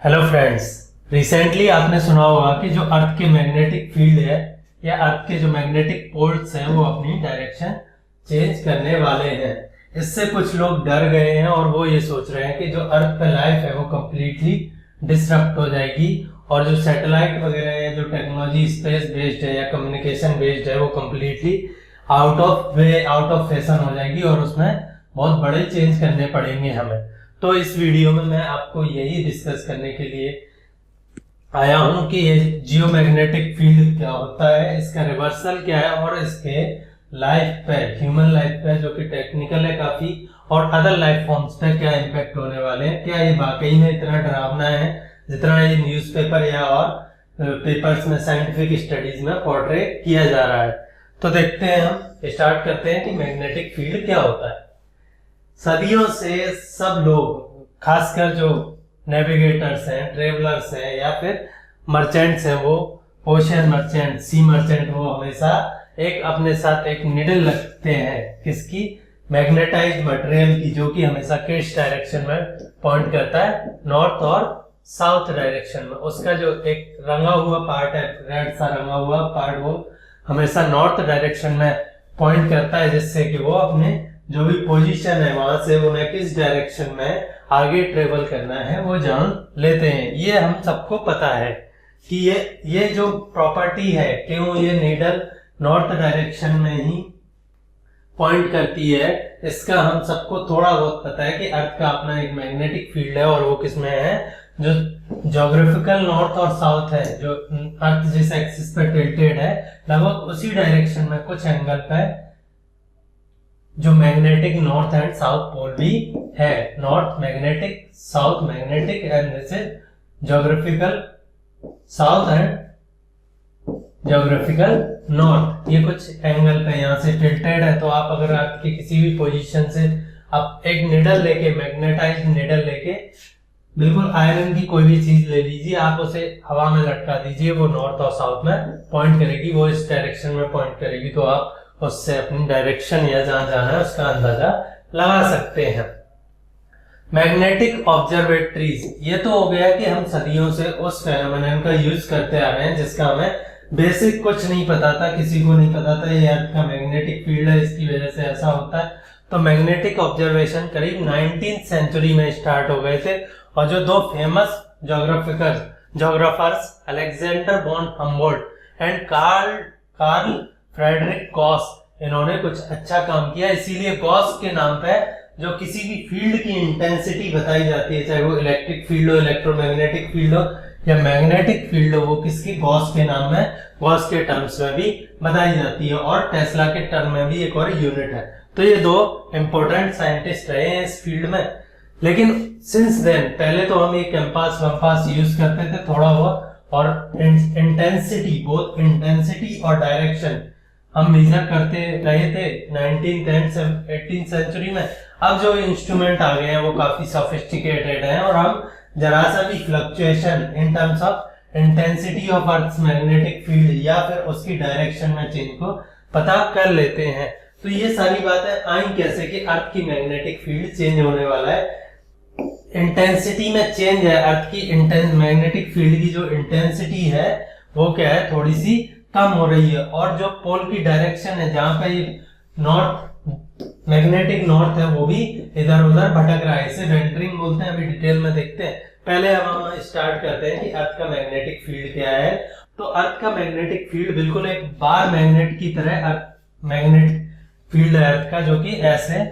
Hello friends. Recently आपने सुना होगा कि जो अर्थ के मैग्नेटिक फील्ड है या अर्थ के जो मैग्नेटिक पोल्स हैं वो अपनी डायरेक्शन चेंज करने वाले हैं। इससे कुछ लोग डर गए हैं और वो ये सोच रहे हैं कि जो अर्थ पे लाइफ है वो कम्प्लीटली डिसरप्ट हो जाएगी और जो सैटेलाइट वगैरह है, जो टेक्नोलॉजी स्पेस बेस्ड है या कम्युनिकेशन बेस्ड है, वो कम्प्लीटली आउट ऑफ फैशन हो जाएगी और उसमें बहुत बड़े चेंज करने पड़ेंगे हमें। तो इस वीडियो में मैं आपको यही डिस्कस करने के लिए आया हूं कि ये जियोमैग्नेटिक फील्ड क्या होता है, इसका रिवर्सल क्या है और इसके लाइफ पे, ह्यूमन लाइफ पे जो कि टेक्निकल है काफी, और अदर लाइफ फॉर्म्स पे क्या इम्पैक्ट होने वाले हैं। क्या ये वाकई में इतना डरावना है जितना ये न्यूज़पेपर या और पेपर्स में, साइंटिफिक स्टडीज में पोर्ट्रे किया जा रहा है। तो देखते हैं, हम स्टार्ट करते हैं कि मैग्नेटिक फील्ड क्या होता है। सदियों से सब लोग, खासकर जो नेविगेटर्स हैं, ट्रेवलर्स हैं या फिर मर्चेंट्स हैं, वो ओशियन मर्चेंट, सी मर्चेंट, वो हमेशा एक अपने साथ एक निडल रखते हैं किसकी, मैग्नेटाइज्ड मटेरियल की, जो कि हमेशा किस डायरेक्शन में पॉइंट करता है, नॉर्थ और साउथ डायरेक्शन में। उसका जो एक रंगा हुआ पार्ट है, रेड सा रंगा हुआ पार्ट, वो हमेशा नॉर्थ डायरेक्शन में पॉइंट करता है, जिससे कि वो अपने जो भी पोजीशन है वहां से उन्हें किस डायरेक्शन में आगे ट्रेवल करना है वो जान लेते हैं। ये हम सबको पता है कि ये जो प्रॉपर्टी है, क्यों ये नीडल नॉर्थ डायरेक्शन में ही पॉइंट करती है, इसका हम सबको थोड़ा बहुत पता है कि अर्थ का अपना एक मैग्नेटिक फील्ड है और वो किसमें है, जो ज्योग्राफिकल नॉर्थ और साउथ है, जो अर्थ जिस एक्सिस पे टिल्टेड है, लगभग उसी डायरेक्शन में कुछ एंगल पे जो magnetic north and south pole भी है। North magnetic, south magnetic, and this is geographical south and geographical north. ये कुछ एंगल पे यहाँ से टिल्टेड है। तो आप अगर आपके किसी भी पोजीशन से आप एक निडल लेके, मैग्नेटाइज्ड निडल लेके, बिल्कुल आयरन की कोई भी चीज ले लीजिए, आप उसे हवा में लटका दीजिए, वो नॉर्थ और साउथ में पॉइंट करेगी, वो इस डायरेक्शन में पॉइंट करेगी। तो आप उससे अपनी डायरेक्शन या जहां जाना है उसका अंदाजा लगा सकते हैं। मैग्नेटिक ऑब्जर्वेटरीज, ये तो हो गया कि हम सदियों से उस फेनोमेनन का यूज करते आ रहे हैं जिसका हमें बेसिक कुछ नहीं पता था, किसी को नहीं पता था ये अर्थ का मैग्नेटिक फील्ड है, इसकी वजह से ऐसा होता है। तो मैग्नेटिक ऑब्जर्वेशन करीब 19th सेंचुरी में स्टार्ट हो गए थे और जो दो famous geographers Alexander von Humboldt and Carl Friedrich Gauss, इन्होंने कुछ अच्छा काम किया। इसीलिए गॉस के नाम पे जो किसी भी फील्ड की इंटेंसिटी बताई जाती है, चाहे वो इलेक्ट्रिक फील्ड हो, इलेक्ट्रोमैग्नेटिक फील्ड हो या मैग्नेटिक फील्ड हो, वो किसकी, गॉस के नाम में, गॉस के टर्म्स में भी बताई जाती है और टेस्ला के टर्म में भी एक और यूनिट है। तो ये दो इंपॉर्टेंट साइंटिस्ट रहे हैं इस फील्ड में। लेकिन सिंस देन, पहले तो हम ये कैंपास वंपास यूज करते थे थोड़ा बहुत, और इंटेंसिटी, बोथ इंटेंसिटी और डायरेक्शन हम मेजर करते रहे थे 19th एंड 18th सेंचुरी में। अब जो इंस्ट्रूमेंट आ गए हैं वो काफी सोफिस्टिकेटेड हैं और हम जरा सा भी fluctuation in terms of intensity of earth magnetic field या फिर उसकी डायरेक्शन में चेंज को पता कर लेते हैं। तो ये सारी बातें आई कैसे कि अर्थ की मैग्नेटिक फील्ड चेंज होने वाला है, इंटेंसिटी में चेंज है, अर्थ की मैग्नेटिक फील्ड की जो इंटेंसिटी है वो क्या है, थोड़ी सी कम हो रही है, और जो पोल की डायरेक्शन है, जहां पे ये नॉर्थ, मैग्नेटिक नॉर्थ है, वो भी इधर उधर भटक रहा है। इसे वेंटरिंग बोलते हैं, अभी डिटेल में देखते हैं। पहले हम स्टार्ट करते हैं कि अर्थ का मैग्नेटिक फील्ड क्या है। तो अर्थ का मैग्नेटिक फील्ड बिल्कुल एक बार मैग्नेट की तरह मैग्नेटिक फील्ड है अर्थ का, जो कि ऐसे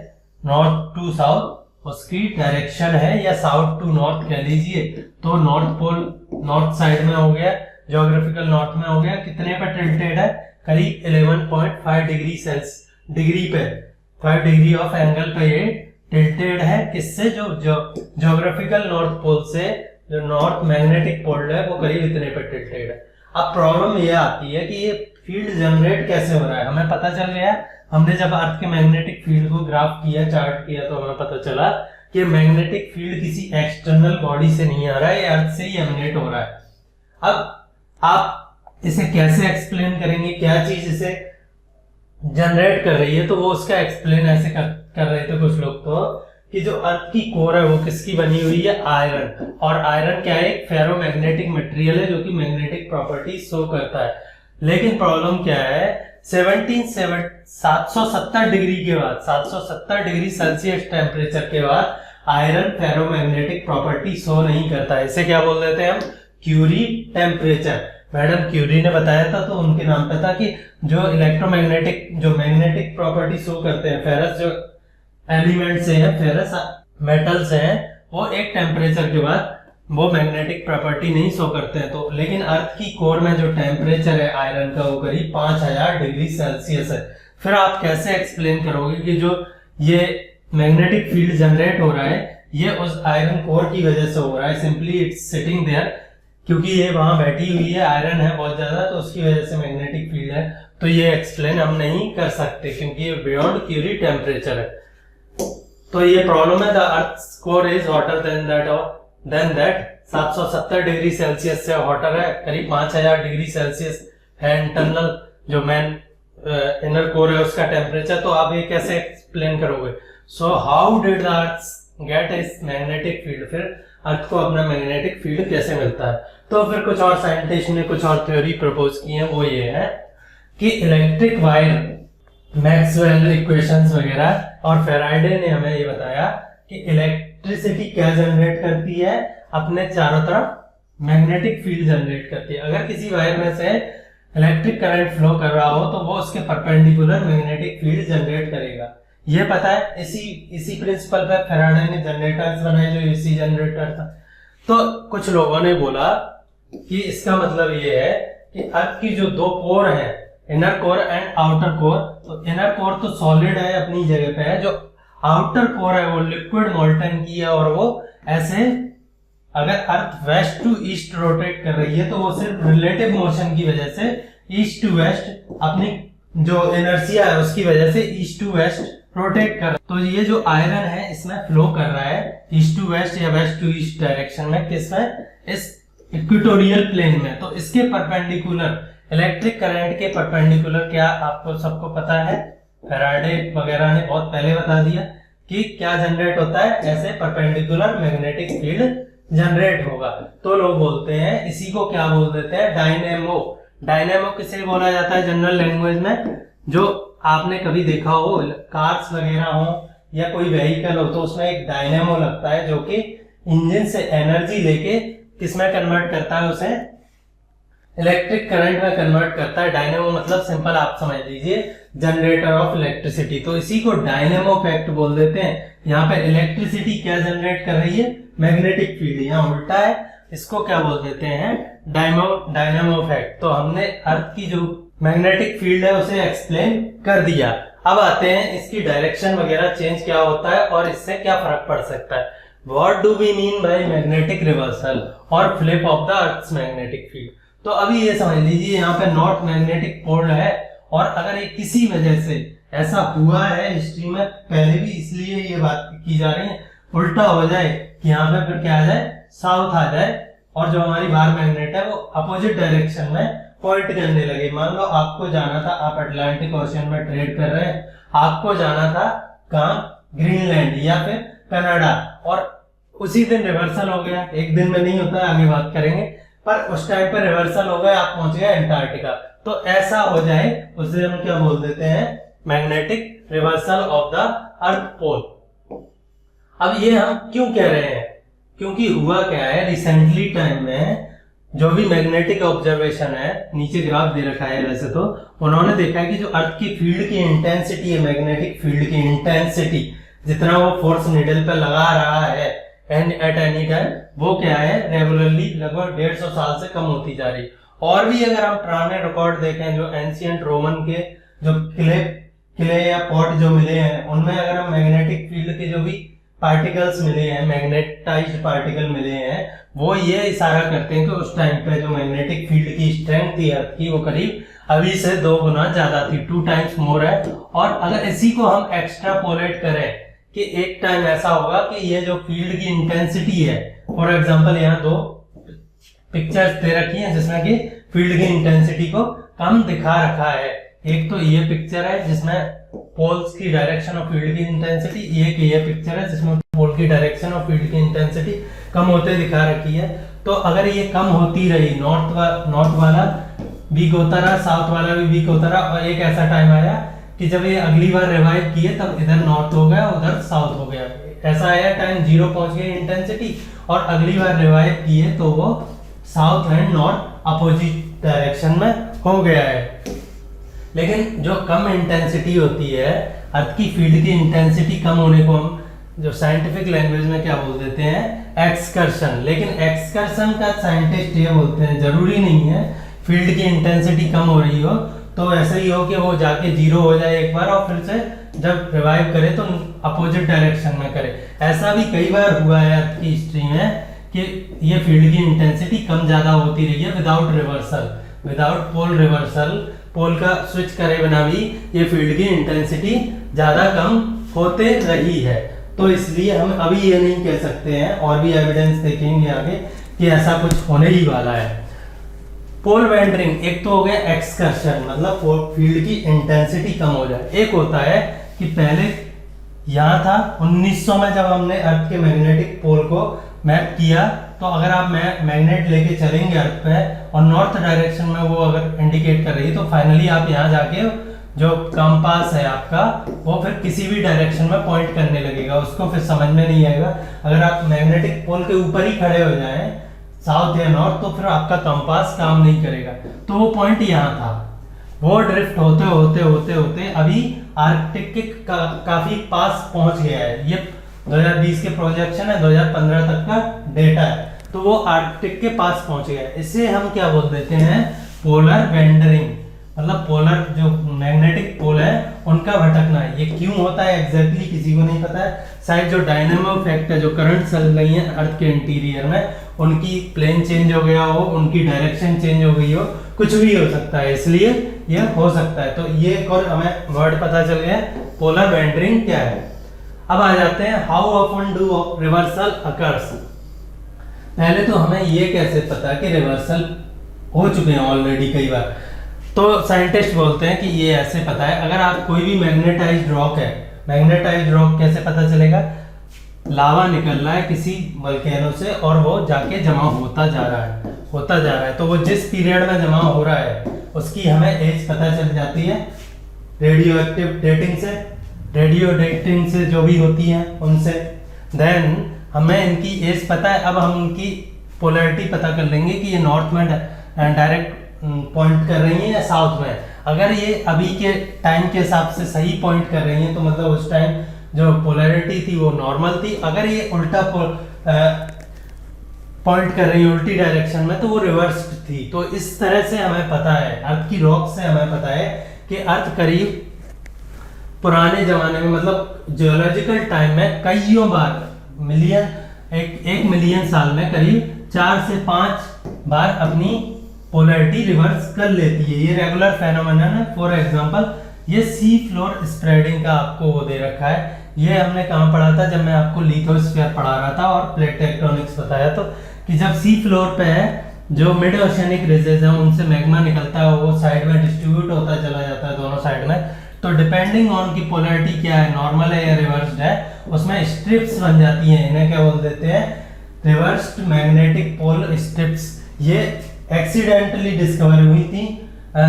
नॉर्थ टू साउथ उसकी डायरेक्शन है, या साउथ टू नॉर्थ कह लीजिए। तो नॉर्थ पोल नॉर्थ साइड में हो गया, ज्योग्राफिकल नॉर्थ में हो गया, कितने पे टिल्टेड है, करीब 11.5 डिग्री पे, 5 डिग्री ऑफ एंगल पे ये टिल्टेड है। किससे, जो ज्योग्राफिकल नॉर्थ पोल से, जो नॉर्थ मैग्नेटिक पोल है वो करीब इतने पे टिल्टेड है। अब प्रॉब्लम ये आती है कि ये फील्ड जनरेट कैसे हो रहा है। हमें पता चल गया, हमने जब अर्थ के मैग्नेटिक फील्ड को ग्राफ किया, चार्ट किया, तो हमें पता चला कि मैग्नेटिक फील्ड किसी एक्सटर्नल बॉडी से नहीं आ रहा है, ये अर्थ से ही एमिनेट हो रहा है। अब आप इसे कैसे एक्सप्लेन करेंगे, क्या चीज इसे जनरेट कर रही है, तो वो उसका एक्सप्लेन ऐसे कर रहे थे कुछ लोग। तो कि जो अर्थ की कोर है वो किसकी बनी हुई है, आयरन। और आयरन क्या है, एक फेरोमैग्नेटिक मटेरियल है जो कि मैग्नेटिक प्रॉपर्टी शो करता है। लेकिन प्रॉब्लम क्या है, 770 डिग्री के बाद, 770 डिग्री सेल्सियस टेम्परेचर के बाद आयरन फेरोमैग्नेटिक प्रॉपर्टी शो नहीं करता है। इसे क्या बोल देते हैं हम, क्यूरी टेम्परेचर। मैडम क्यूरी ने बताया था, तो उनके नाम पे था कि जो इलेक्ट्रोमैग्नेटिक, जो मैग्नेटिक प्रॉपर्टी शो करते हैं, फेरस जो एलिमेंट्स हैं, फेरस मेटल्स हैं, वो एक टेम्परेचर के बाद वो मैग्नेटिक प्रॉपर्टी नहीं शो करते हैं। तो लेकिन अर्थ की कोर में जो टेम्परेचर है आयरन का वो करीब 5000 डिग्री सेल्सियस है। फिर आप कैसे एक्सप्लेन करोगे कि जो ये मैग्नेटिक फील्ड जनरेट हो रहा है ये उस आयरन कोर की वजह से हो रहा है, सिंपली इट्स सिटिंग देयर, क्योंकि ये वहां बैठी हुई है, आयरन है बहुत ज्यादा, तो उसकी वजह से मैग्नेटिक फील्ड है। तो ये एक्सप्लेन हम नहीं कर सकते क्योंकि ये बियॉन्ड क्यूरी टेम्परेचर है। तो ये प्रॉब्लम है, the earth core is hotter than that 770 degree Celsius से हॉटर है, करीब 5000 डिग्री सेल्सियस है इंटरनल जो इनर कोर है उसका टेम्परेचर। तो आप ये कैसे एक्सप्लेन करोगे? So how did the earth get its magnetic field, फिर अर्थ को अपना मैग्नेटिक फील्ड कैसे मिलता है? तो फिर कुछ और साइंटिस्ट ने कुछ और थ्योरी प्रपोज की है, वो ये है कि इलेक्ट्रिक वायर, मैक्सवेल इक्वेशंस वगैरह और फेराडे ने हमें ये बताया कि इलेक्ट्रिसिटी क्या जनरेट करती है, अपने चारों तरफ मैग्नेटिक फील्ड जनरेट करती है। अगर किसी वायर में से इलेक्ट्रिक करंट फ्लो कर रहा हो तो वो उसके परपेंडिकुलर मैग्नेटिक फील्ड जनरेट करेगा। ये पता है, इसी प्रिंसिपल पे फेराडे ने जनरेटर्स बनाए जो एसी जनरेटर था। तो कुछ लोगों ने बोला कि इसका मतलब ये है कि अर्थ की जो दो कोर है, inner core and outer core, तो इनर कोर तो सॉलिड है अपनी जगह पे है, जो आउटर कोर है वो लिक्विड मोल्टन की है, और वो ऐसे अगर अर्थ वेस्ट टू ईस्ट रोटेट कर रही है तो वो सिर्फ रिलेटिव मोशन की वजह से ईस्ट टू वेस्ट, अपनी जो इनर्शिया है उसकी वजह से ईस्ट टू वेस्ट रोटेट कर। तो ये जो आयरन है इसमें फ्लो कर रहा है ईस्ट टू वेस्ट या वेस्ट टू ईस्ट डायरेक्शन में, किसमें, इस इक्वेटोरियल प्लेन में। तो इसके परपेंडिकुलर, इलेक्ट्रिक करंट के परपेंडिकुलर क्या आपको सबको पता है, फेराडे वगैरह ने बहुत पहले बता दिया कि क्या जनरेट होता है, ऐसे परपेंडिकुलर मैग्नेटिक फील्ड जनरेट होगा। तो लोग बोलते हैं, इसी को क्या बोल देते हैं, डायनेमो। डायनेमो किसे बोला जाता है जनरल लैंग्वेज में? जो आपने कभी देखा हो कार्स वगैरह हो या कोई व्हीकल हो तो उसमें एक डायनेमो लगता है जो कि इंजन से एनर्जी लेके किसमें कन्वर्ट करता है, उसे इलेक्ट्रिक करंट में कन्वर्ट करता है। डायनेमो मतलब सिंपल आप समझ लीजिए जनरेटर ऑफ इलेक्ट्रिसिटी। तो इसी को डायनेमो इफेक्ट बोल देते हैं। यहाँ पे इलेक्ट्रिसिटी क्या जनरेट कर रही है, मैग्नेटिक फील्ड, यहाँ उल्टा है, इसको क्या बोल देते हैं, डायनेमो इफेक्ट। तो हमने अर्थ की जो मैग्नेटिक फील्ड है उसे एक्सप्लेन कर दिया। अब आते हैं इसकी डायरेक्शन वगैरह चेंज क्या होता है और इससे क्या फर्क पड़ सकता है। What do we mean by magnetic reversal और flip of the earth's magnetic field? तो अभी ये समझ लीजिए यहाँ पे नॉर्थ मैग्नेटिक पोल है, और अगर ये किसी वजह से ऐसा हुआ है हिस्ट्री में, पहले भी इसलिए ये बात की जा रही है, उल्टा हो जाए कि यहाँ पे फिर क्या आ जाए, साउथ आ जाए, और जो हमारी बार मैग्नेट है वो अपोजिट डायरेक्शन में पॉइंट करने लगे। मान लो आपको जाना था, आप अटलांटिक ओशियन में ट्रेड कर रहे हैं, आपको जाना था कहाँ, ग्रीनलैंड या फिर कनाडा, और उसी दिन रिवर्सल हो गया। एक दिन में नहीं होता, आगे बात करेंगे, पर उस टाइम पर रिवर्सल हो गया, आप पहुंच गए अंटार्कटिका। तो ऐसा हो जाए उसे हम क्या बोल देते हैं, magnetic reversal of the earth pole. अब ये हम क्यों कह रहे हैं, क्योंकि हुआ क्या है, रिसेंटली टाइम में जो भी मैग्नेटिक ऑब्जर्वेशन है, नीचे ग्राफ दे रखा है वैसे तो, उन्होंने देखा है कि जो अर्थ की फील्ड की इंटेंसिटी है, मैग्नेटिक फील्ड की इंटेंसिटी, जितना वो फोर्स निडल पे लगा रहा है एट एनी टाइम, वो क्या है, रेगुलरली लगभग 150 साल से कम होती जा रही। और भी अगर हम पुराने रिकॉर्ड देखें, जो एंशियंट रोमन के जो किले या पॉट जो मिले हैं, उनमें अगर हम मैग्नेटिक फील्ड के जो भी पार्टिकल्स मिले हैं, मैग्नेटाइज्ड पार्टिकल मिले हैं, वो ये इशारा करते हैं कि उस टाइम पे जो मैग्नेटिक फील्ड की स्ट्रेंथ थी अर्थ की, वो करीब अभी से 2 गुना ज्यादा थी, 2 टाइम्स मोर है। और अगर इसी को हम एक्स्ट्रापोलेट करें कि एक टाइम ऐसा होगा कि ये जो फील्ड की इंटेंसिटी है, फॉर एग्जांपल यहाँ 2 पिक्चर्स दे रखी हैं जिसमें कि फील्ड की इंटेंसिटी को कम दिखा रखा है। एक तो ये पिक्चर है जिसमें पोल्स की डायरेक्शन ऑफ फील्ड की इंटेंसिटी, ये पिक्चर है जिसमें पोल की डायरेक्शन ऑफ फील्ड की इंटेंसिटी कम होते दिखा रखी है। तो अगर ये कम होती रही, नॉर्थ वाला वीक होता रहा, साउथ वाला भी वीक होता रहा, और एक ऐसा टाइम आया कि जब ये अगली बार रिवाइव किए तब इधर नॉर्थ हो गया, उधर साउथ हो गया, ऐसा आया टाइम 0 पहुंच गई इंटेंसिटी, और अगली बार रिवाइव किए तो वो south and north opposite direction में हो गया है। लेकिन जो कम इंटेंसिटी होती है, अर्थ की फील्ड की इंटेंसिटी कम होने को हम जो साइंटिफिक लैंग्वेज में क्या बोल देते हैं, एक्सकर्शन। लेकिन एक्सकर्शन का साइंटिस्ट ये बोलते हैं जरूरी नहीं है फील्ड की इंटेंसिटी कम हो रही हो तो ऐसे ही हो कि वो जाके 0 हो जाए एक बार और फिर से जब रिवाइव करे तो अपोजिट डायरेक्शन में करे। ऐसा भी कई बार हुआ है अर्थ की हिस्ट्री में कि ये फील्ड की इंटेंसिटी कम ज्यादा होती रही है विदाउट रिवर्सल, विदाउट पोल रिवर्सल, पोल का स्विच करे बिना भी ये फील्ड की इंटेंसिटी ज्यादा कम होते रही है। तो इसलिए हम अभी ये नहीं कह सकते हैं, और भी एविडेंस देखेंगे आगे कि ऐसा कुछ होने ही वाला है। पोल वेंडरिंग एक तो हो गया एक्सकर्शन, मतलब फील्ड की इंटेंसिटी कम हो जाए। एक होता है कि पहले यहाँ था 1900 में जब हमने अर्थ के मैग्नेटिक पोल को मैप किया, तो अगर आप मैग्नेट लेके चलेंगे अर्थ पे और नॉर्थ डायरेक्शन में वो अगर इंडिकेट कर रही है तो फाइनली आप यहाँ जाके जो कंपास है आपका वो फिर किसी भी डायरेक्शन में पॉइंट करने लगेगा, उसको फिर समझ में नहीं आएगा। अगर आप मैग्नेटिक पोल के ऊपर ही खड़े हो जाएं साउथ या नॉर्थ तो फिर आपका कंपास काम नहीं करेगा। तो वो पॉइंट यहाँ था, वो ड्रिफ्ट होते होते होते होते अभी आर्कटिक के काफी पास पहुंच गया है। ये 2020 के प्रोजेक्शन है, 2015 तक का डेटा है, तो वो आर्कटिक के पास पहुंच गया है। इसे हम क्या बोल देते हैं, पोलर वेंडरिंग, मतलब पोलर जो मैग्नेटिक पोल है उनका भटकना है। ये क्यों होता है एग्जैक्टली किसी को नहीं पता है, शायद जो डायनेमो इफेक्ट है, जो करंट चल रही है अर्थ के इंटीरियर में, उनकी प्लेन चेंज हो गया हो, उनकी डायरेक्शन चेंज हो गई हो, कुछ भी हो सकता है, इसलिए ये हो सकता है। तो ये एक और हमें वर्ड पता चल गया, पोलर वेंडरिंग क्या है। अब आ जाते हैं how often do reversal occurs. पहले तो हमें ये कैसे पता कि रिवर्सल हो चुके हैं ऑलरेडी कई बार। तो साइंटिस्ट बोलते हैं कि ये ऐसे पता है, अगर आप कोई भी मैग्नेटाइज्ड रॉक है, मैग्नेटाइज्ड रॉक कैसे पता चलेगा, लावा निकल रहा है किसी वोल्केनो से और वो जाके जमा होता जा रहा है, होता जा रहा है, तो वो जिस पीरियड में जमा हो रहा है उसकी हमें एज पता चल जाती है रेडियो एक्टिव डेटिंग से, रेडियो डेटिंग से जो भी होती है उनसे। देन हमें इनकी एज पता है, अब हम इनकी पोलैरिटी पता कर लेंगे कि ये नॉर्थ में डायरेक्ट पॉइंट कर रही है या साउथ में। अगर ये अभी के टाइम के हिसाब से सही पॉइंट कर रही है तो मतलब उस टाइम जो पोलैरिटी थी वो नॉर्मल थी। अगर ये उल्टा पॉइंट कर रही है उल्टी डायरेक्शन में तो वो रिवर्स थी। तो इस तरह से हमें पता है, अर्थ की रॉक से हमें पता है कि अर्थ करीब पुराने जमाने में, मतलब जियोलॉजिकल टाइम में कईयों बार, एक मिलियन साल में करीब 4 से 5 बार अपनी पोलैरिटी रिवर्स कर लेती है। ये रेगुलर फेनोमेनन है। फॉर एग्जांपल ये सी फ्लोर स्प्रेडिंग का आपको वो दे रखा है, ये हमने कहाँ पढ़ा था, जब मैं आपको लिथोस्फीयर पढ़ा रहा था और प्लेट टेक्टोनिक्स बताया, तो कि जब सी फ्लोर पे है जो मिड ओशियनिक रिजेस है उनसे मैग्मा निकलता है, वो साइड में डिस्ट्रीब्यूट होता चला जाता है दोनों साइड में। तो डिपेंडिंग ऑन की पोलैरिटी क्या है, नॉर्मल है या रिवर्स्ड है, उसमें स्ट्रिप्स बन जाती हैं। इन्हें क्या बोल देते हैं, रिवर्स्ड मैग्नेटिक पोल स्ट्रिप्स। ये एक्सीडेंटली डिस्कवर हुई थी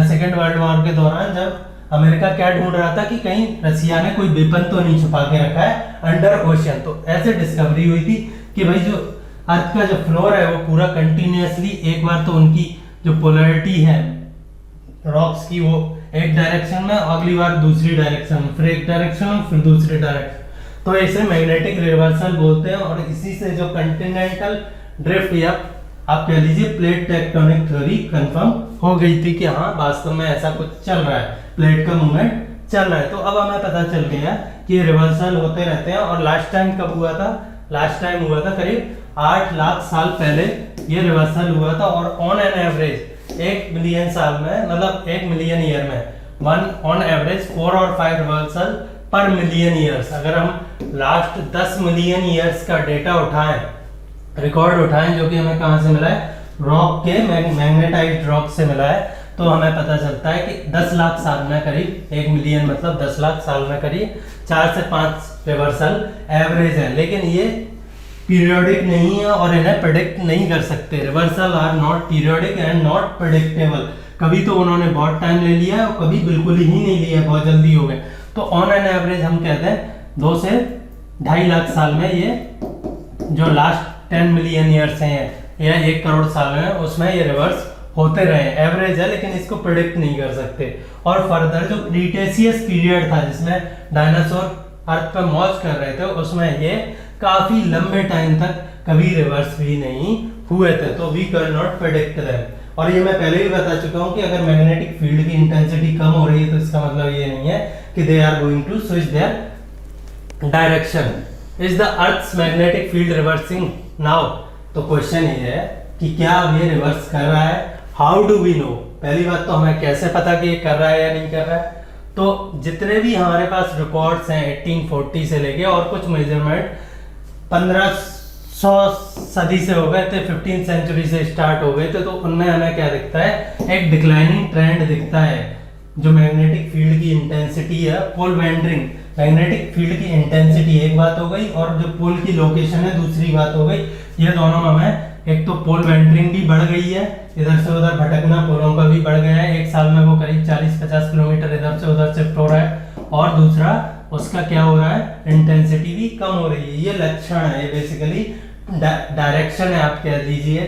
सेकेंड वर्ल्ड वॉर के दौरान, जब अमेरिका क्या ढूंढ रहा था कि कहीं रसिया ने कोई वेपन तो नहीं छुपा के रखा है अंडर ओशियन। तो ऐसे डिस्कवरी हुई थी कि भाई जो अर्थ का जो फ्लोर है वो पूरा कंटिन्यूअसली, एक बार तो उनकी जो पोलैरिटी है रॉक्स की वो एक डायरेक्शन में, अगली बार दूसरी डायरेक्शन में, फिर एक डायरेक्शन में, फिर दूसरी डायरेक्शन। तो इसे मैग्नेटिक रिवर्सल बोलते हैं। और इसी से जो कंटिनेंटल ड्रिफ्ट या आप कह लीजिए प्लेट टेक्टोनिक थ्योरी कंफर्म हो गई थी कि हाँ वास्तव में ऐसा कुछ चल रहा है, प्लेट का मूवमेंट चल रहा है। तो अब हमें पता चल गया कि रिवर्सल होते रहते हैं। और लास्ट टाइम कब हुआ था, लास्ट टाइम हुआ था करीब 8 लाख साल पहले ये रिवर्सल हुआ था। और ऑन एन एवरेज 1 मिलियन साल में, मतलब 1 मिलियन ईयर में ऑन एवरेज 4 और 5 रिवर्सल पर मिलियन ईयर्स। अगर हम लास्ट 10 मिलियन ईयर्स का डेटा उठाएं, रिकॉर्ड उठाएं, जो कि हमें कहां से मिला है, रॉक के मैग्नेटाइज्ड रॉक से मिला है, तो हमें पता चलता है कि 10 लाख साल में करीब, 1 मिलियन मतलब 10 लाख साल में करीब 4 से 5 रिवर्सल एवरेज है। लेकिन ये पीरियोडिक नहीं है और इन्हें प्रेडिक्ट नहीं कर सकते। Reversal are not periodic and not predictable. कभी तो उन्होंने बहुत टाइम ले लिया और कभी बिल्कुल ही नहीं लिया, बहुत जल्दी हो गए। तो ऑन एन एवरेज हम कहते हैं 2 से 2.5 लाख साल में ये जो लास्ट 10 मिलियन ईयर्स हैं या 1 करोड़ साल में, उसमें ये रिवर्स होते रहे। एवरेज है लेकिन इसको प्रेडिक्ट नहीं कर सकते। और फर्दर जो क्रीटेशियस पीरियड था जिसमें डायनासोर अर्थ पर मौज कर रहे थे, उसमें ये काफी लंबे टाइम तक कभी रिवर्स भी नहीं हुए थे। तो we can not predict them. और ये मैं पहले भी बता चुका हूं कि अगर मैग्नेटिक फील्ड की इंटेंसिटी कम हो रही है तो इसका मतलब ये नहीं है कि they are going to switch their direction. Is the earth's magnetic field reversing now? तो क्वेश्चन ये है कि क्या अब ये रिवर्स कर रहा है? How do we know? पहली बात तो हमें कैसे पता कि ये कर रहा है या नहीं कर रहा है? तो जितने भी हमारे पास रिकॉर्ड्स हैं 1840 से लेके, और कुछ मेजरमेंट 1500 सदी से हो गए थे, 15th सेंचुरी से स्टार्ट हो गए थे, तो उनमें हमें क्या दिखता है? एक डिक्लाइनिंग ट्रेंड दिखता है। जो मैग्नेटिक फील्ड की इंटेंसिटी है, पोल वेंडरिंग, मैग्नेटिक फील्ड की इंटेंसिटी एक बात हो गई, और जो पोल की लोकेशन है दूसरी बात हो गई। ये दोनों हमें, एक तो पोल वेंडरिंग भी बढ़ गई है, इधर से उधर भटकना पोलों का भी बढ़ गया है। एक साल में वो करीब 40-50 किलोमीटर इधर से उधर शिफ्ट हो रहा है। और दूसरा उसका क्या हो रहा है? इंटेंसिटी भी कम हो रही है। ये लक्षण है, ये बेसिकली डायरेक्शन है, आप कह लीजिए,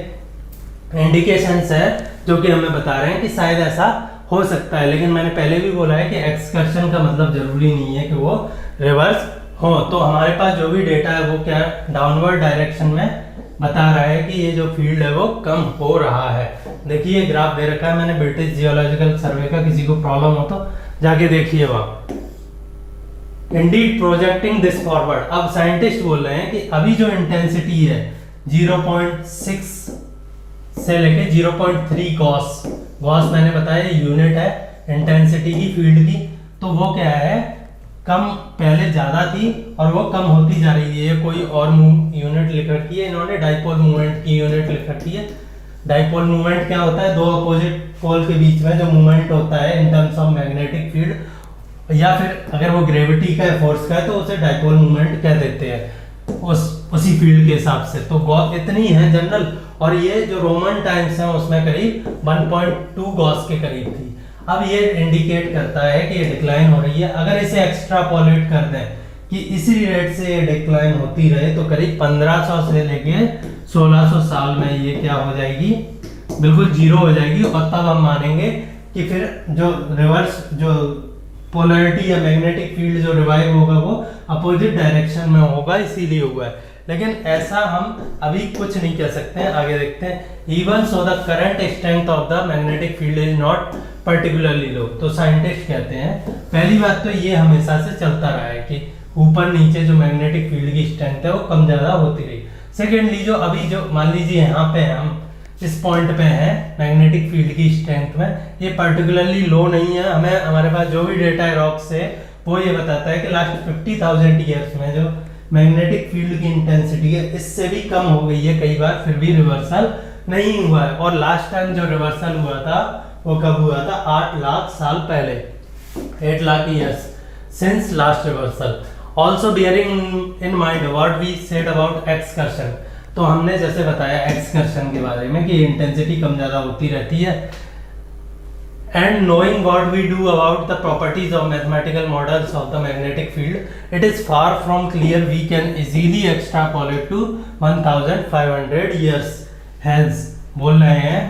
इंडिकेशंस है जो कि हमें बता रहे हैं कि शायद ऐसा हो सकता है। लेकिन मैंने पहले भी बोला है कि एक्सकर्शन का मतलब जरूरी नहीं है कि वो रिवर्स हो। तो हमारे पास जो भी डेटा है वो क्या डाउनवर्ड डायरेक्शन में बता रहा है कि ये जो फील्ड है वो कम हो रहा है। देखिए ग्राफ दे रखा है मैंने ब्रिटिश जियोलॉजिकल सर्वे का, किसी को प्रॉब्लम हो तो जाके देखिए आप। Indeed projecting this forward. अब साइंटिस्ट बोल रहे हैं कि अभी जो इंटेंसिटी है 0.6 से लेके 0.3 गॉस, गॉस मैंने बताया यूनिट है इंटेंसिटी की फील्ड की, तो वो क्या है? कम, पहले ज्यादा थी और वो कम होती जा रही है। ये कोई और यूनिट लिख रखी है इन्होंने, डाइपोल मूवमेंट की यूनिट लिख रखी है। डाइपोल मूवमेंट क्या होता है? दो अपोजिट पोल के बीच में जो मूवमेंट होता है in terms of magnetic field, या फिर अगर वो ग्रेविटी का फोर्स का है तो उसे डाइपोल मूवमेंट कह देते हैं उसी फील्ड के हिसाब से। तो गॉस इतनी है जनरल, और ये जो रोमन टाइम्स है उसमें करीब 1.2 गॉस के करीब थी। अब ये इंडिकेट करता है कि ये डिक्लाइन हो रही है। अगर इसे एक्स्ट्रापोलेट कर दें कि इसी रेट से ये डिक्लाइन होती रहे तो करीब 1500 से लेके 1600 साल में ये क्या हो जाएगी? बिल्कुल जीरो हो जाएगी। और तब हम मानेंगे कि फिर जो रिवर्स जो पोलैरिटी या मैग्नेटिक फील्ड जो रिवाइव होगा वो अपोजिट डायरेक्शन में होगा, इसीलिए हुआ है। लेकिन ऐसा हम अभी कुछ नहीं कह सकते हैं, आगे देखते हैं। Even so the current strength of the magnetic field is not particularly low. तो साइंटिस्ट कहते हैं पहली बात तो ये हमेशा से चलता रहा है कि ऊपर नीचे जो मैग्नेटिक फील्ड की स्ट्रेंथ है वो कम ज्यादा होती रही। सेकेंडली जो अभी जो मान लीजिए यहाँ पे हम इस पॉइंट पे है मैग्नेटिक फील्ड की स्ट्रेंथ में, ये पर्टिकुलरली लो नहीं है। हमें हमारे पास जो भी डेटा है रॉक से वो ये बताता है कि लास्ट 50,000 ईयर्स में जो मैग्नेटिक फील्ड की इंटेंसिटी है इससे भी कम हो गई है कई बार, फिर भी रिवर्सल नहीं हुआ है। और लास्ट टाइम जो रिवर्सल हुआ था वो कब हुआ था? 8 लाख साल पहले, 8 lakh years since last reversal. Also bearing in mind what we said about excursion. तो हमने जैसे बताया एक्सकर्शन के बारे में कि इंटेंसिटी कम ज्यादा होती रहती है। And knowing what we do about the properties of mathematical models of the magnetic field, it is far from clear we can easily extrapolate to 1500 years. Hence, बोल रहे हैं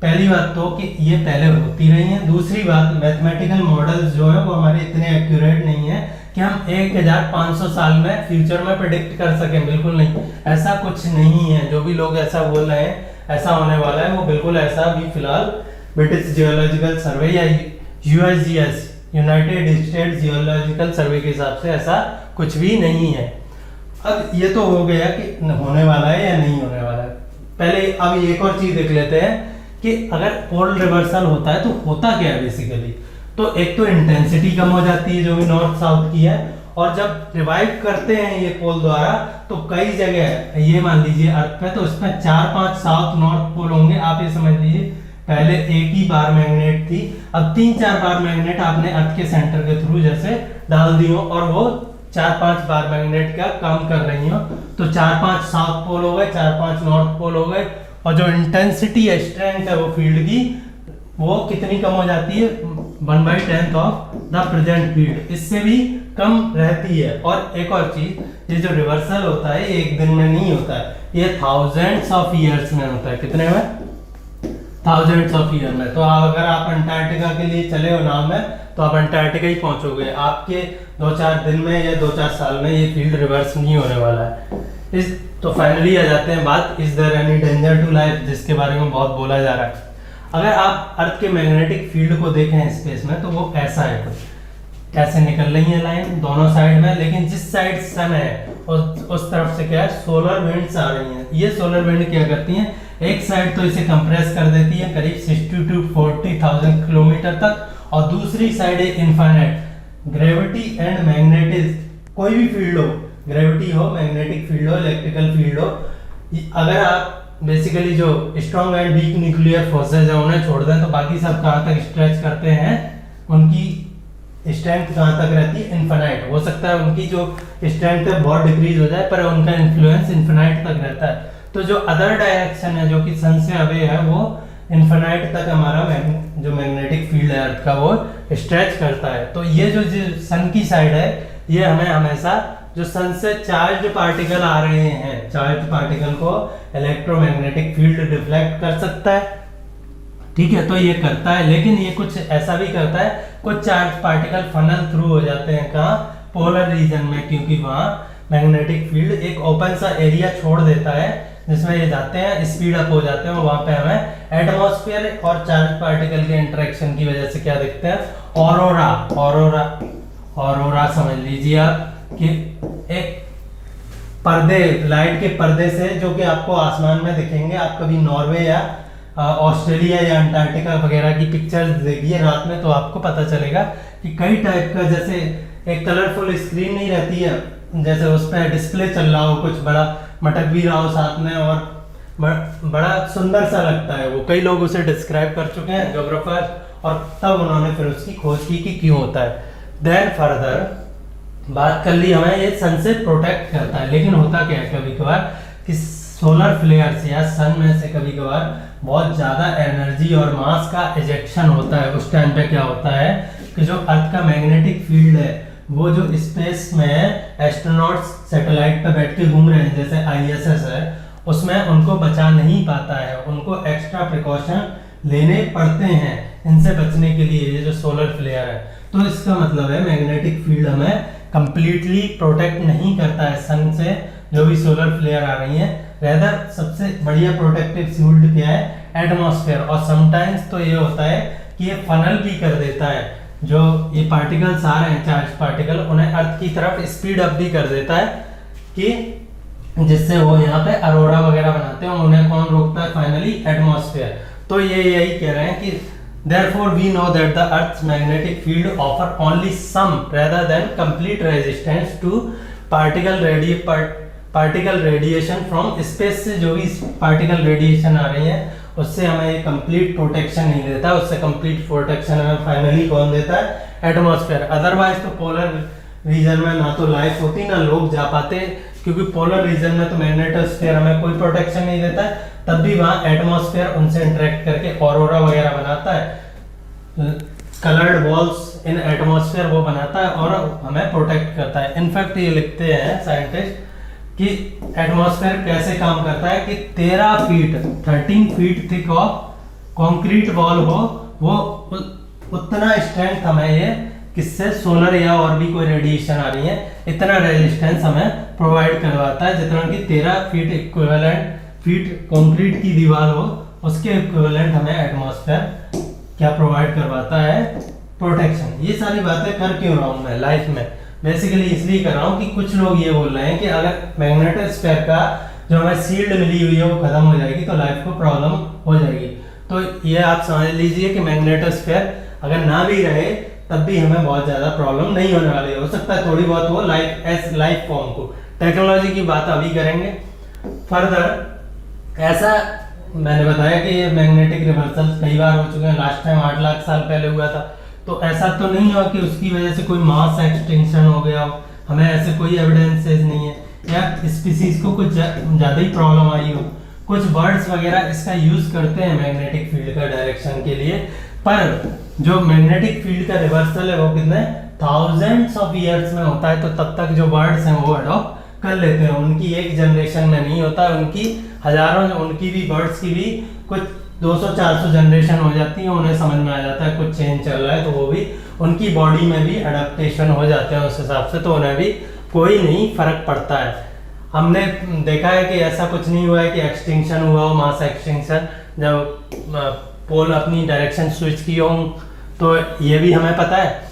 पहली बात तो कि ये पहले होती रही हैं। दूसरी बात, मैथमेटिकल मॉडल्स जो है वो हमारे इतने एक्यूरेट नहीं है कि हम 1500 साल में फ्यूचर में प्रेडिक्ट कर सकें। बिल्कुल नहीं, ऐसा कुछ नहीं है। जो भी लोग ऐसा बोल रहे हैं ऐसा होने वाला है, वो बिल्कुल ऐसा भी फिलहाल ब्रिटिश जियोलॉजिकल सर्वे या यूएसजीएस, यूनाइटेड स्टेट्स जियोलॉजिकल सर्वे के हिसाब से ऐसा कुछ भी नहीं है। अब ये तो हो गया कि होने वाला है या नहीं होने वाला है। पहले अब एक और चीज देख लेते हैं कि अगर पोल रिवर्सल होता है तो होता क्या है बेसिकली। तो एक तो इंटेंसिटी कम हो जाती है जो भी नॉर्थ साउथ की है, और जब रिवाइव करते हैं ये पोल द्वारा तो कई जगह ये मान लीजिए अर्थ पे, तो इसमें 4-5 साउथ नॉर्थ पोल होंगे। आप ये समझ लीजिए पहले एक ही बार मैग्नेट थी, अब 3-4 बार मैग्नेट आपने अर्थ के सेंटर के थ्रू जैसे डाल दी हो और वो 4-5 बार मैग्नेट का काम कर रही हो, तो 4-5 साउथ पोल हो गए, 4-5 नॉर्थ पोल हो गए, और जो इंटेंसिटी है, स्ट्रेंथ है वो फील्ड की, वो कितनी कम हो जाती है, 1/10 ऑफ द प्रेजेंट फील्ड, इससे भी कम रहती है। और एक और चीज, ये जो रिवर्सल होता है ये एक दिन में नहीं होता है, ये थाउजेंड्स ऑफ ईयर्स में होता है। कितने में? थाउजेंड्स ऑफ ईयर में। तो अगर आप अंटार्कटिका के लिए चले हो नाव में, तो आप अंटार्कटिका ही पहुंचोगे, आपके 2-4 दिन में या 2-4 साल में ये फील्ड रिवर्स नहीं होने वाला है। तो फाइनली आ जाते हैं बात, is there any danger to life, जिसके बारे में बहुत बोला जा रहा है। अगर आप अर्थ के मैग्नेटिक फील्ड को देखें स्पेस में, तो वो ऐसा है कुछ, कैसे निकल रही है लाइन दोनों साइड में, लेकिन जिस साइड सन है उस तरफ से क्या है, सोलर विंड्स आ रही हैं। ये सोलर विंड क्या करती हैं, एक साइड तो इसे कंप्रेस कर देती है करीब 60 to 40,000 किलोमीटर तक, और दूसरी साइड है इनफाइनाइट। ग्रेविटी एंड मैग्नेटिज्म, कोई भी फील्ड हो, ग्रेविटी हो, मैग्नेटिक फील्ड हो, इलेक्ट्रिकल फील्ड हो, अगर आप बेसिकली जो strong and weak nuclear forces है उन्हें छोड़ दें, तो बाकी सब कहाँ तक स्ट्रेच करते हैं, उनकी स्ट्रेंथ कहाँ तक रहती है, इनफाइनाइट। हो सकता है उनकी जो स्ट्रेंथ है बहुत डिक्रीज हो जाए, पर उनका इन्फ्लुएंस इनफाइनाइट तक रहता है। तो जो अदर डायरेक्शन है, जो कि सन से अवे है, वो इनफाइनाइट तक हमारा जो मैग्नेटिक फील्ड है अर्थ का वो स्ट्रेच करता है। तो ये जो सन की साइड है, ये हमें हमेशा जो सन से चार्ज पार्टिकल आ रहे हैं, चार्ज पार्टिकल को इलेक्ट्रोमैग्नेटिक फील्ड डिफ्लेक्ट कर सकता है, ठीक है, तो ये करता है। लेकिन ये कुछ ऐसा भी करता है, कुछ चार्ज पार्टिकल फनल थ्रू हो जाते हैं कहाँ, पोलर रीजन में, क्योंकि वहाँ मैग्नेटिक फील्ड एक ओपन सा एरिया छोड़ देता है जिसमें ये जाते हैं, स्पीड अप हो जाते हैं, और वहाँ पे हमें एटमॉस्फेयर और चार्ज पार्टिकल के इंटरेक्शन की वजह से क्या दिखते हैं, ऑरोरा। ऑरोरा, ऑरोरा समझ लीजिए आप कि एक पर्दे, लाइट के पर्दे से जो कि आपको आसमान में दिखेंगे। आप कभी नॉर्वे या ऑस्ट्रेलिया या अंटार्कटिका वगैरह की पिक्चर्स देखिए रात में, तो आपको पता चलेगा कि कई टाइप का, जैसे एक कलरफुल स्क्रीन नहीं रहती है, जैसे उस पर डिस्प्ले चल रहा हो, कुछ बड़ा मटक भी रहा हो साथ में, और बड़ा सुंदर सा लगता है वो। कई लोग उसे डिस्क्राइब कर चुके हैं, ज्योग्राफर, और तब उन्होंने फिर उसकी खोज की कि क्यों होता है। देन फर्दर बात कर ली, हमें ये सन से प्रोटेक्ट करता है। लेकिन होता क्या है कभी कभार कि सोलर फ्लेयर से या सन में से कभी कभार बहुत ज़्यादा एनर्जी और मास का इजेक्शन होता है। उस टाइम पे क्या होता है कि जो अर्थ का मैग्नेटिक फील्ड है, वो जो स्पेस में एस्ट्रोनॉट्स सैटेलाइट पे बैठ के घूम रहे हैं, जैसे ISS है, उसमें उनको बचा नहीं पाता है, उनको एक्स्ट्रा प्रिकॉशन लेने पड़ते हैं इनसे बचने के लिए, ये जो सोलर फ्लेयर है। तो इसका मतलब है मैग्नेटिक फील्ड हमें कंप्लीटली प्रोटेक्ट नहीं करता है सन से, जो भी सोलर फ्लेयर आ रही है। रेदर सबसे बढ़िया प्रोटेक्टिव शील्ड क्या है, एटमॉस्फेयर। और समटाइम्स तो ये होता है कि ये फनल भी कर देता है, जो ये पार्टिकल्स आ रहे हैं, चार्ज पार्टिकल, उन्हें अर्थ की तरफ स्पीड अप भी कर देता है, कि जिससे वो यहाँ पे अरोरा वगैरह बनाते हैं। उन्हें कौन रोकता है फाइनली, एटमॉस्फेयर। तो ये यही कह रहे हैं कि therefore we know that the earth's magnetic field offer only some rather than complete resistance to particle radiation from space। से जो भी पार्टिकल रेडिएशन आ रही है उससे हमें ये कंप्लीट प्रोटेक्शन नहीं देता, उससे कंप्लीट प्रोटेक्शन हमें फाइनली कौन देता है, एटमॉस्फेयर। अदरवाइज तो पोलर रीजन में ना तो लाइफ होती ना लोग जा पाते, क्योंकि पोलर रीजन में तो मैग्नेटोस्फीयर हमें कोई प्रोटेक्शन नहीं देता है, तब भी वहाँ एटमॉस्फेयर उनसे इंटरेक्ट करके ऑरोरा वगैरह बनाता है, कलर्ड बॉल्स इन एटमॉस्फेयर वो बनाता है और हमें प्रोटेक्ट करता है। इनफैक्ट ये लिखते हैं साइंटिस्ट कि एटमॉस्फेयर कैसे काम करता है कि 13 feet thick of concrete wall हो, वो उतना स्ट्रेंथ हमें ये किससे, सोलर या और भी कोई रेडिएशन आ रही है, इतना रेजिस्टेंस हमें प्रोवाइड करवाता है, जितना कि 13 फीट इक्विवेलेंट फीट कंक्रीट की दीवार हो, उसके इक्विवेलेंट हमें एटमॉस्फेयर क्या प्रोवाइड करवाता है, प्रोटेक्शन। ये सारी बातें कर क्यों रहा हूँ मैं लाइफ में, बेसिकली इसलिए कर रहा हूँ कि कुछ लोग ये बोल रहे हैं कि अगर मैग्नेटोस्फीयर का जो हमें शील्ड मिली हुई है वो खत्म हो जाएगी तो लाइफ को प्रॉब्लम हो जाएगी। तो ये आप समझ लीजिए कि मैग्नेटोस्फीयर अगर ना भी रहे तब भी हमें बहुत ज्यादा प्रॉब्लम नहीं होने वाली है। हो सकता है थोड़ी बहुत वो लाइफ फॉर्म को, टेक्नोलॉजी की बात अभी करेंगे फर्दर। ऐसा मैंने बताया कि ये मैग्नेटिक रिवर्सल कई बार हो चुके हैं, लास्ट टाइम 8 लाख साल पहले हुआ था। तो ऐसा तो नहीं हुआ कि उसकी वजह से कोई मास एक्सटिंक्शन हो गया हो, हमें ऐसे कोई एविडेंसेस नहीं है, या स्पीसीज को कुछ ज़्यादा ही प्रॉब्लम आई हो। कुछ बर्ड्स वगैरह इसका यूज़ करते हैं मैग्नेटिक फील्ड का डायरेक्शन के लिए, पर जो मैग्नेटिक फील्ड का रिवर्सल है वो कितने थाउजेंड्स ऑफ ईयर्स में होता है। तो तब तक जो बर्ड्स हैं वो अडॉप्ट कर लेते हैं, उनकी एक जनरेशन में नहीं होता, उनकी हजारों, उनकी भी बर्ड्स की भी कुछ 200-400 जनरेशन हो जाती है, उन्हें समझ में आ जाता है कुछ चेंज चल रहा है, तो वो भी उनकी बॉडी में भी अडेप्टेशन हो जाते हैं उस हिसाब से, तो उन्हें भी कोई नहीं फर्क पड़ता है। हमने देखा है कि ऐसा कुछ नहीं हुआ है कि एक्सटिंक्शन हुआ हो, मास एक्सटिंक्शन, जब पोल अपनी डायरेक्शन स्विच की हो, तो ये भी हमें पता है।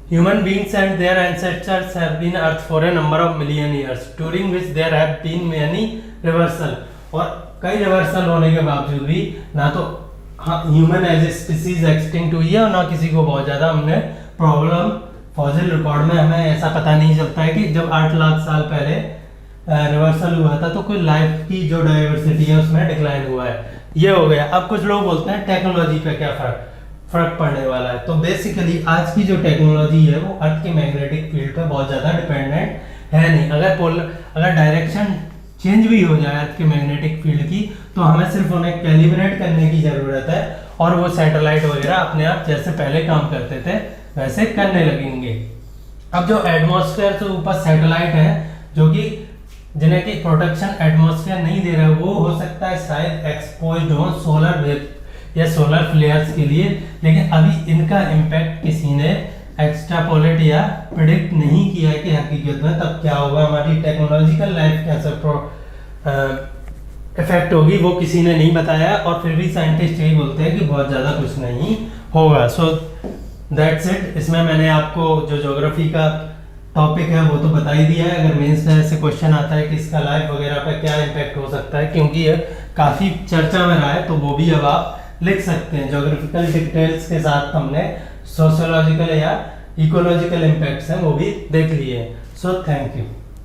Human beings and their ancestors have been Earth for a number of million years, during which there have been many reversal। और कई रिवर्सल होने के बावजूद भी ना तो human as a species extinct हुई है और ना किसी को बहुत ज़्यादा हमने प्रॉब्लम, फॉसिल रिकॉर्ड में हमें ऐसा पता नहीं चलता है कि जब 8 लाख साल पहले रिवर्सल हुआ था तो कोई लाइफ की जो डाइवर्सिटी है उसमें डिक्लाइन हुआ है। ये हो गया। अब कुछ लोग बोलते हैं टेक्नोलॉजी पे क्या फर्क पड़ने वाला है। तो बेसिकली आज की जो टेक्नोलॉजी है वो अर्थ के मैग्नेटिक फील्ड पे बहुत ज़्यादा डिपेंडेंट है नहीं। अगर डायरेक्शन चेंज भी हो जाए अर्थ के मैग्नेटिक फील्ड की, तो हमें सिर्फ उन्हें कैलिब्रेट करने की ज़रूरत है और वो सैटेलाइट वगैरह अपने आप जैसे पहले काम करते थे वैसे करने लगेंगे। अब जो एटमॉस्फेयर से ऊपर सैटेलाइट है जो कि जिन्हें की प्रोटेक्शन एटमॉस्फेयर नहीं दे रहा है, वो हो सकता है शायद एक्सपोज्ड हो सोलर वेव या सोलर फ्लेयर्स के लिए, लेकिन अभी इनका इम्पैक्ट किसी ने एक्सट्रापोलेट या प्रेडिक्ट नहीं किया है कि हकीकत में तब क्या होगा, हमारी टेक्नोलॉजिकल लाइफ कैसे इफेक्ट होगी, वो किसी ने नहीं बताया। और फिर भी साइंटिस्ट यही बोलते हैं कि बहुत ज़्यादा कुछ नहीं होगा। So that's it. इसमें मैंने आपको जो ज्योग्राफी का टॉपिक है वो तो बता ही दिया है। अगर मेंस में ऐसे क्वेश्चन आता है कि इसका लाइफ वगैरह पर क्या इम्पैक्ट हो सकता है, क्योंकि ये काफ़ी चर्चा में रहा है, तो वो भी अब आप लिख सकते हैं। ज्योग्राफिकल डिटेल्स के साथ हमने सोशियोलॉजिकल या इकोलॉजिकल इम्पैक्ट्स हैं वो भी देख लिए। So thank you.